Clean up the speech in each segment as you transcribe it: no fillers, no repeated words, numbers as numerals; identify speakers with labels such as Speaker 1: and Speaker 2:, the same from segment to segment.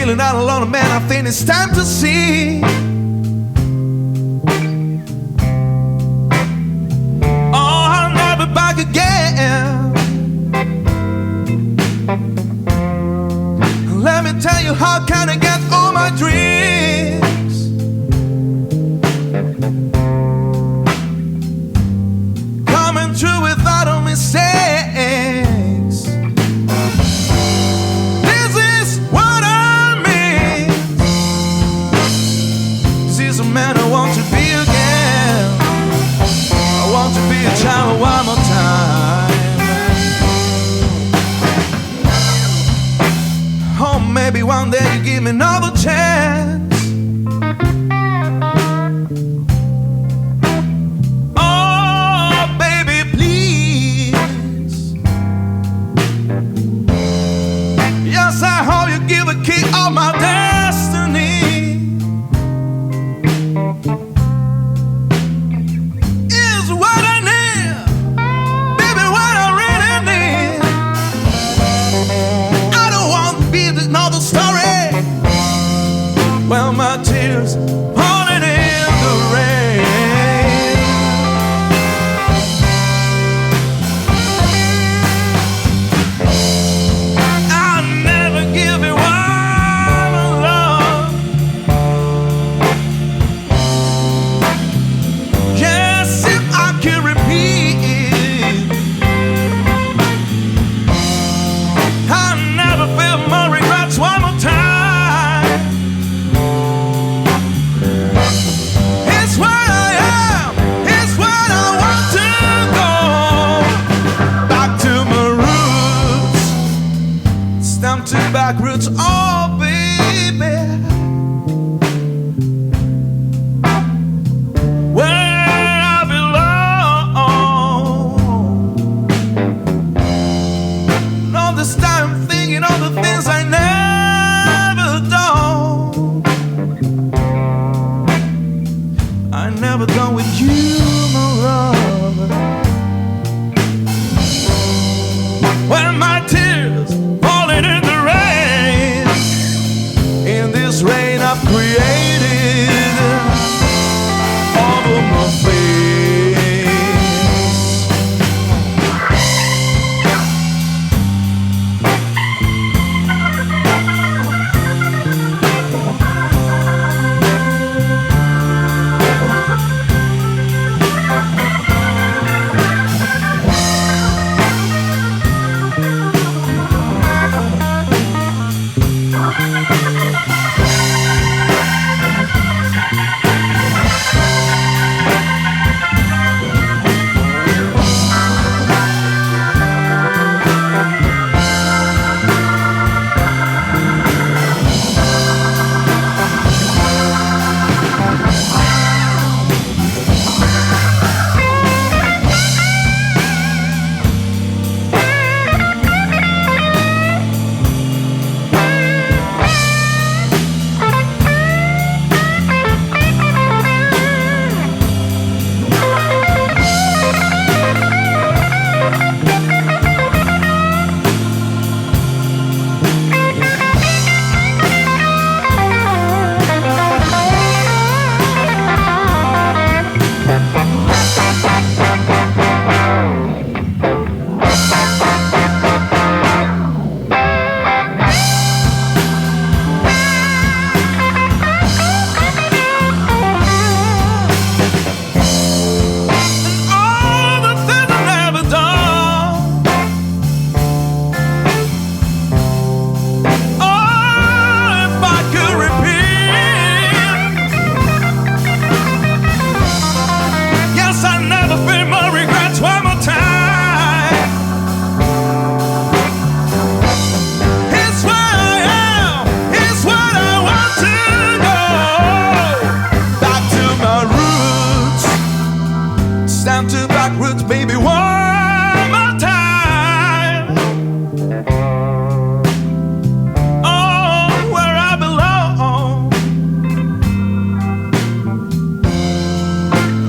Speaker 1: feeling all alone, man, I think it's time to see. Oh, I'll never back again. Let me tell you how can I get all my dreams. Coming through without a mistake. Man, I want to be again. I want to be a child one more time. Oh, maybe one day you give me another chance. Oh, baby, please. Yes, I hope you give a key of my destiny. Is what I need, baby, what I really need. I don't want to be another story. Well, my tears falling in the rain. I'll never give you one love. Yes, if I can repeat, I'll never feel more regrets one more time. It's what I am, it's what I want to go. Back to my roots, it's time to back roots, oh baby. Where I belong. And all this time thinking all the things I never done. I never done with you, my love. When my tears falling in the rain, in this rain I've created over my face.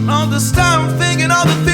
Speaker 1: All this time thinking all the